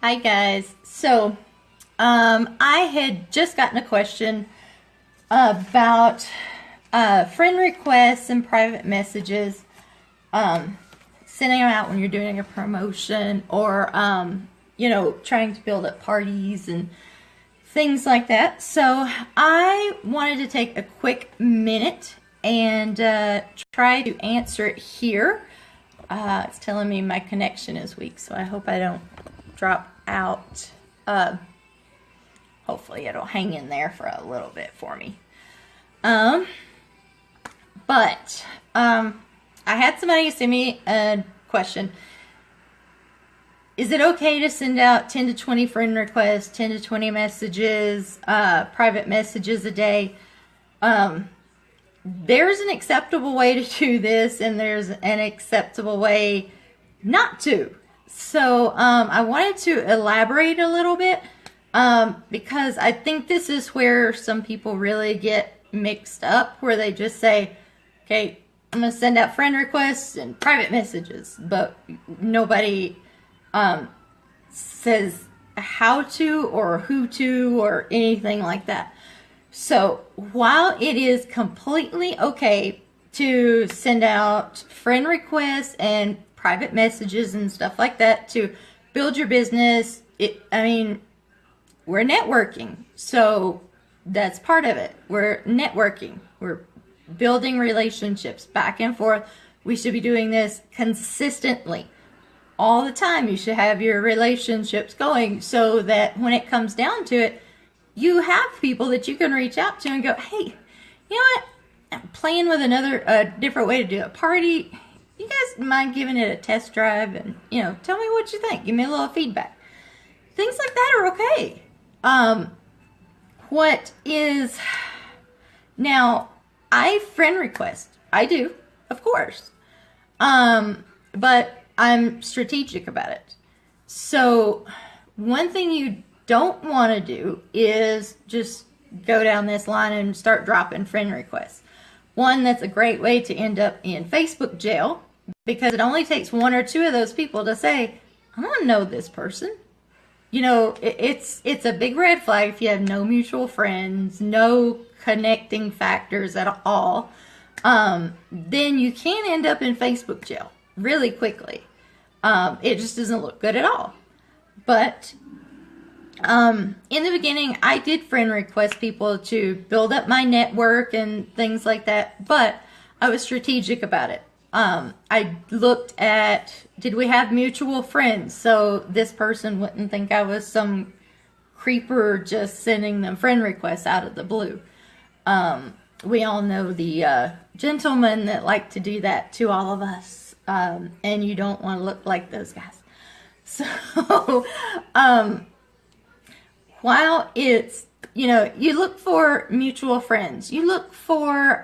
Hi guys. I had just gotten a question about friend requests and private messages, um, sending them out when you're doing a promotion or, trying to build up parties and things like that. So I wanted to take a quick minute and try to answer it here. It's telling me my connection is weak, so I hope I don't drop out. Hopefully it'll hang in there for a little bit for me. Um, but I had somebody send me a question. Is it okay to send out 10 to 20 friend requests, 10 to 20 messages, private messages a day? There's an acceptable way to do this, and there's an acceptable way not to. So I wanted to elaborate a little bit because I think this is where some people really get mixed up, where they just say, okay, I'm going to send out friend requests and private messages, but nobody says how to or who to or anything like that. So while it is completely okay to send out friend requests and private messages and stuff like that to build your business, we're networking. So that's part of it. We're networking. We're building relationships back and forth. We should be doing this consistently. All the time you should have your relationships going so that when it comes down to it, you have people that you can reach out to and go, hey, you know what? I'm playing with a different way to do a party. You guys mind giving it a test drive and, tell me what you think. Give me a little feedback. Things like that are okay. What is, now, I friend request. I do, of course. But I'm strategic about it. So one thing you don't want to do is just go down this line and start dropping friend requests. One, that's a great way to end up in Facebook jail because it only takes one or two of those people to say, I don't know this person. It's a big red flag if you have no mutual friends, no connecting factors at all. Then you can end up in Facebook jail really quickly. It just doesn't look good at all. But in the beginning, I did friend request people to build up my network and things like that, but I was strategic about it. I looked at, did we have mutual friends? So this person wouldn't think I was some creeper just sending them friend requests out of the blue. We all know the gentlemen that like to do that to all of us, and you don't want to look like those guys. So, while it's, you look for mutual friends, you look for,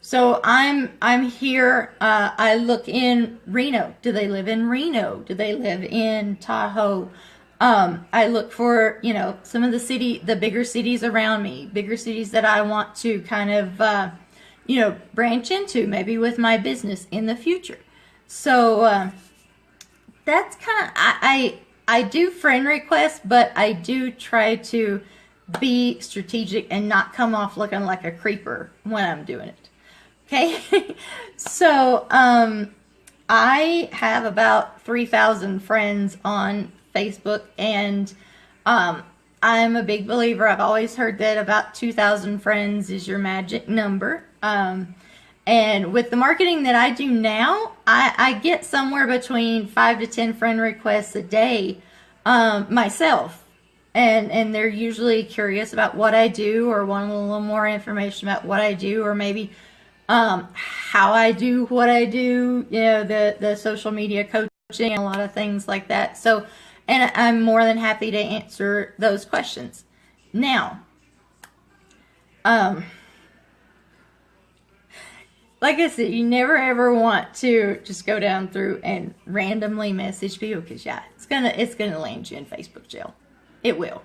so I'm here, I look in Reno. Do they live in Reno? Do they live in Tahoe? I look for, some of the bigger cities around me, bigger cities that I want to kind of, branch into maybe with my business in the future. So, that's kind of, I do friend requests, but I do try to be strategic and not come off looking like a creeper when I'm doing it. Okay. So, I have about 3,000 friends on Facebook, and, I'm a big believer. I've always heard that about 2,000 friends is your magic number. And with the marketing that I do now, I get somewhere between 5 to 10 friend requests a day myself. And they're usually curious about what I do or want a little more information about what I do, or maybe how I do what I do, the social media coaching and a lot of things like that. So, and I'm more than happy to answer those questions. Now, like I said, you never ever want to just go down through and randomly message people because it's gonna land you in Facebook jail. It will.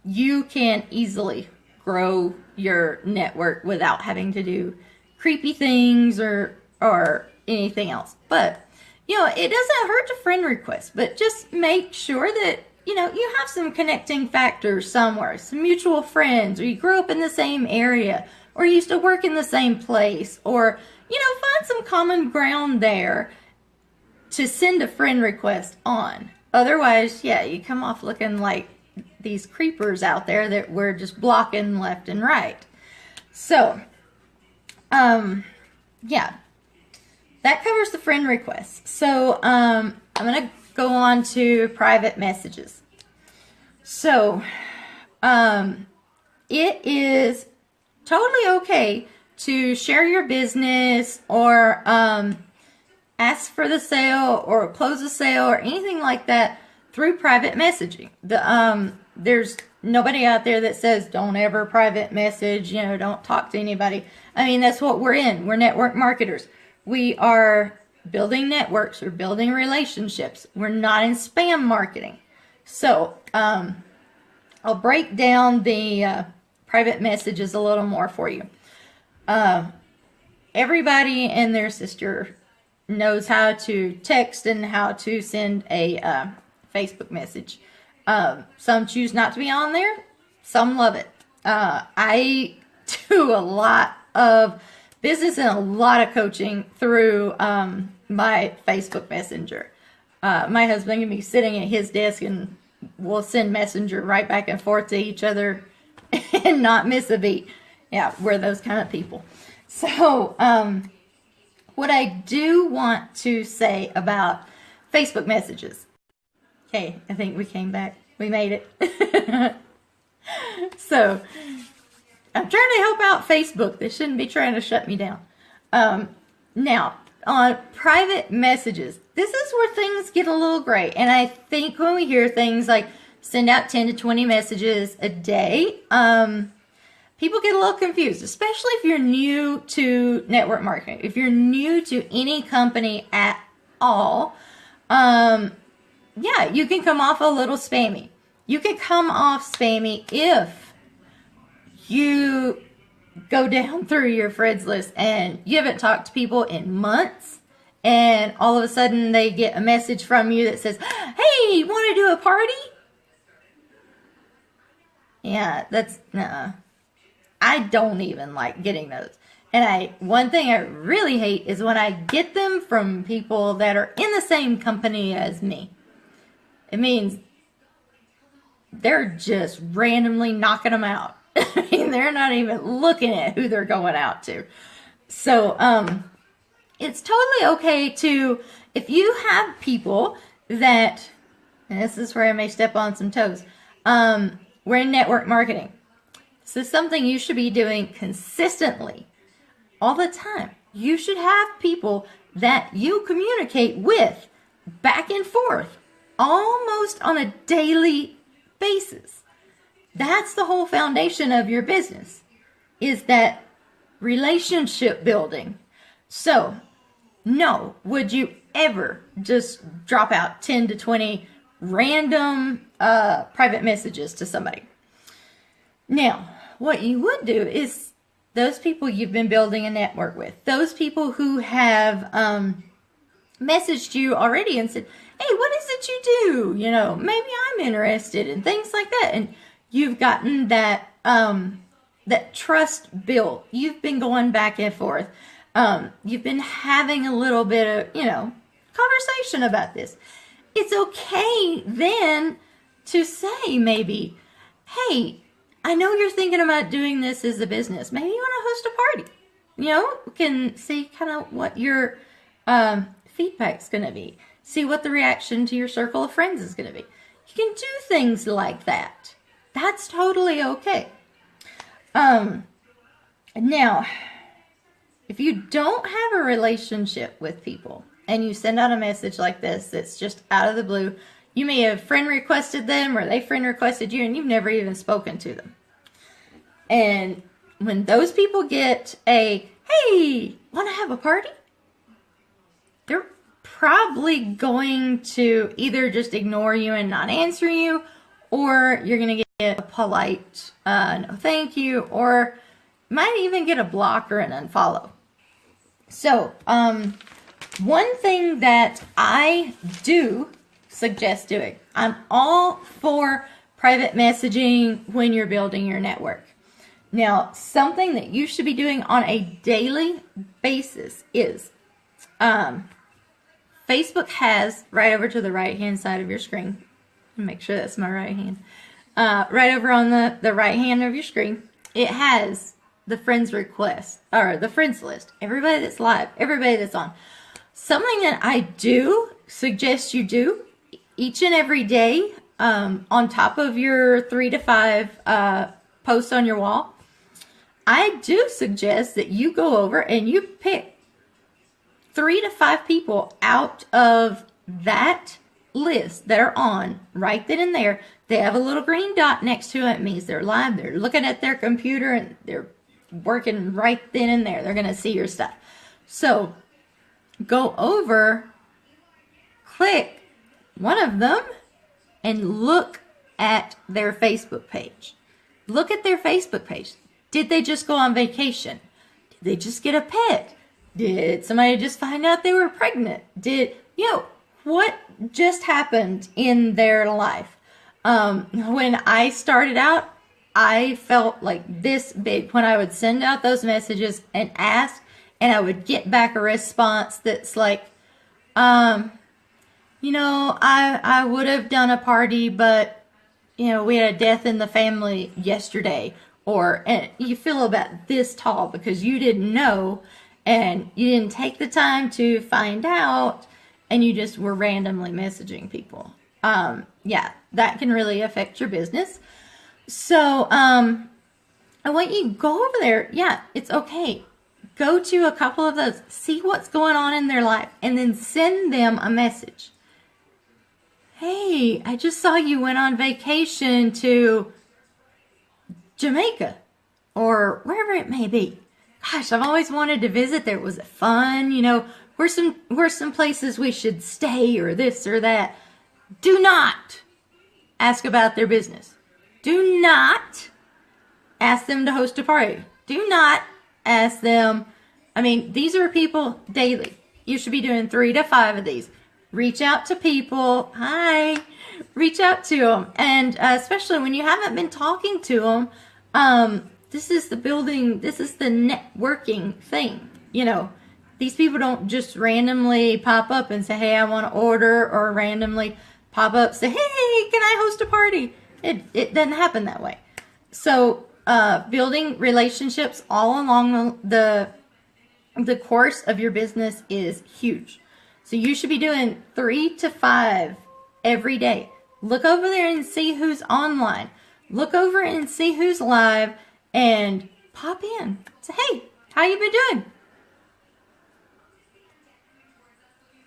You can easily grow your network without having to do creepy things or anything else. But it doesn't hurt to friend request, but just make sure that, you have some connecting factors somewhere, some mutual friends, or you grew up in the same area, or you used to work in the same place, or, find some common ground there to send a friend request on. Otherwise, yeah, you come off looking like these creepers out there that we're just blocking left and right. So, yeah, that covers the friend requests. So, I'm going to go on to private messages. So, it is totally okay to share your business or ask for the sale or close a sale or anything like that through private messaging. There's nobody out there that says don't ever private message, don't talk to anybody. I mean, that's what we're in. We're network marketers. We are building networks. We're building relationships. We're not in spam marketing. So I'll break down the private messages a little more for you. Everybody and their sister knows how to text and how to send a Facebook message. Some choose not to be on there. Some love it. I do a lot of business and a lot of coaching through my Facebook Messenger. My husband can be sitting at his desk and we'll send Messenger right back and forth to each other and not miss a beat. Yeah, we're those kind of people. So, what I do want to say about Facebook messages. Okay, I think we came back. We made it. So, I'm trying to help out Facebook. They shouldn't be trying to shut me down. Now, on private messages, this is where things get a little gray. And I think when we hear things like send out 10 to 20 messages a day, people get a little confused, especially if you're new to network marketing. If you're new to any company at all, yeah, you can come off a little spammy. You can come off spammy if you go down through your friends list and you haven't talked to people in months, and all of a sudden they get a message from you that says, hey, want to do a party? Yeah, that's, I don't even like getting those. And one thing I really hate is when I get them from people that are in the same company as me. It means they're just randomly knocking them out. I mean, they're not even looking at who they're going out to. So, it's totally okay to, if you have people that, and this is where I may step on some toes, we're in network marketing. This is something you should be doing consistently all the time. You should have people that you communicate with back and forth almost on a daily basis. That's the whole foundation of your business, is that relationship building. So, no, would you ever just drop out 10 to 20 random private messages to somebody? Now, what you would do is those people you've been building a network with, those people who have messaged you already and said, hey, what is it you do? Maybe I'm interested in things like that. And you've gotten that that trust built. You've been going back and forth. You've been having a little bit of, conversation about this. It's okay then to say maybe, hey, I know you're thinking about doing this as a business. Maybe you want to host a party. We can see kind of what your feedback's going to be. See what the reaction to your circle of friends is going to be. You can do things like that. That's totally okay. Now, if you don't have a relationship with people and you send out a message like this that's just out of the blue, you may have friend requested them or they friend requested you and you've never even spoken to them. And when those people get a, hey, want to have a party? They're probably going to either just ignore you and not answer you, or you're going to get a polite no thank you, or might even get a block or an unfollow. So, One thing that I do suggest doing, I'm all for private messaging when you're building your network. Now, something that you should be doing on a daily basis is Facebook has, right over to the right hand side of your screen, make sure that's my right hand, right over on the right hand of your screen, it has the friends request, or the friends list, everybody that's live, everybody that's on. Something that I do suggest you do each and every day, on top of your 3 to 5 posts on your wall, I do suggest that you go over and you pick 3 to 5 people out of that list that are on right then and there. They have a little green dot next to it. It means they're live. They're looking at their computer and they're working right then and there. They're going to see your stuff. So go over, click one of them, and look at their Facebook page. Look at their Facebook page. Did they just go on vacation? Did they just get a pet? Did somebody just find out they were pregnant? What just happened in their life? When I started out, I felt like this big when I would send out those messages and ask, and I would get back a response that's like, I would have done a party, but, we had a death in the family yesterday. And you feel about this tall because you didn't know and you didn't take the time to find out and you just were randomly messaging people. That can really affect your business. So, I want you to go over there. Yeah, it's okay. Go to a couple of those, see what's going on in their life, and then send them a message. Hey, I just saw you went on vacation to Jamaica or wherever it may be. Gosh, I've always wanted to visit there. Was it fun? Where's some places we should stay or this or that? Do not ask about their business. Do not ask them to host a party. Do not ask them. These are people daily. You should be doing 3 to 5 of these. Reach out to people. Hi. Reach out to them. And especially when you haven't been talking to them, this is the networking thing. These people don't just randomly pop up and say, hey, I want to order, or randomly pop up, say, hey, can I host a party? It doesn't happen that way. So building relationships all along the course of your business is huge. So you should be doing 3 to 5 every day. Look over there and see who's online. Look over and see who's live and pop in. Say, hey, how you been doing?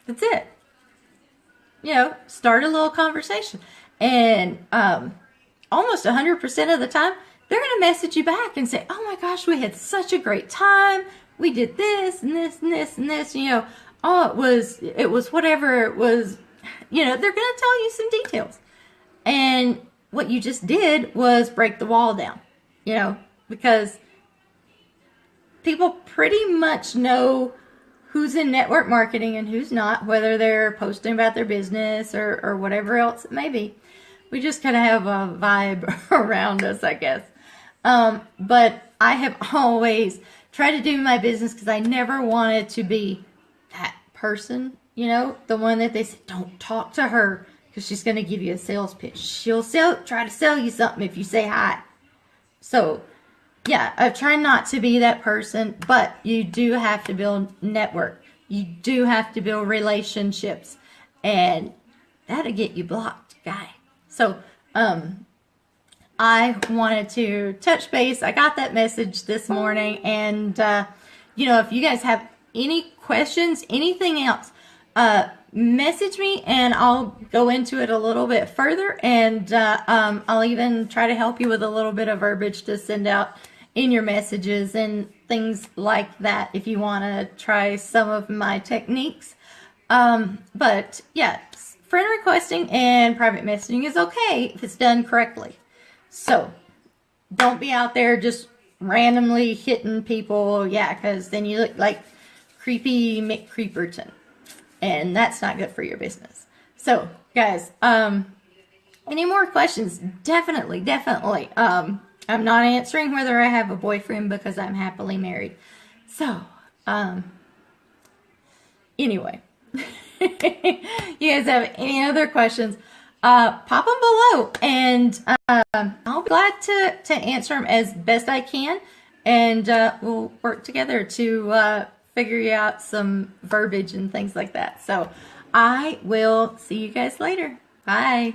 That's it. Start a little conversation. And almost 100% of the time, they're going to message you back and say, oh my gosh, we had such a great time. We did this and this and this and this. It was whatever it was. They're going to tell you some details. And what you just did was break the wall down, because people pretty much know who's in network marketing and who's not, whether they're posting about their business or whatever else it may be. We just kind of have a vibe around us, I guess. But I have always tried to do my business because I never wanted to be that person, the one that they say, don't talk to her because she's going to give you a sales pitch. She'll try to sell you something if you say hi. So, yeah, I try not to be that person, but you do have to build network. You do have to build relationships, and that'll get you blocked, guy. So, I wanted to touch base. I got that message this morning, and, if you guys have any questions, anything else, message me and I'll go into it a little bit further, and I'll even try to help you with a little bit of verbiage to send out in your messages and things like that if you want to try some of my techniques. But yeah, friend requesting and private messaging is okay if it's done correctly. So don't be out there just randomly hitting people, because then you look like creepy McCreeperton. and that's not good for your business. So, guys, any more questions? Definitely. I'm not answering whether I have a boyfriend because I'm happily married. So, anyway, you guys have any other questions? Pop them below, and I'll be glad to answer them as best I can, and we'll work together to figure out some verbiage and things like that. So I will see you guys later. Bye.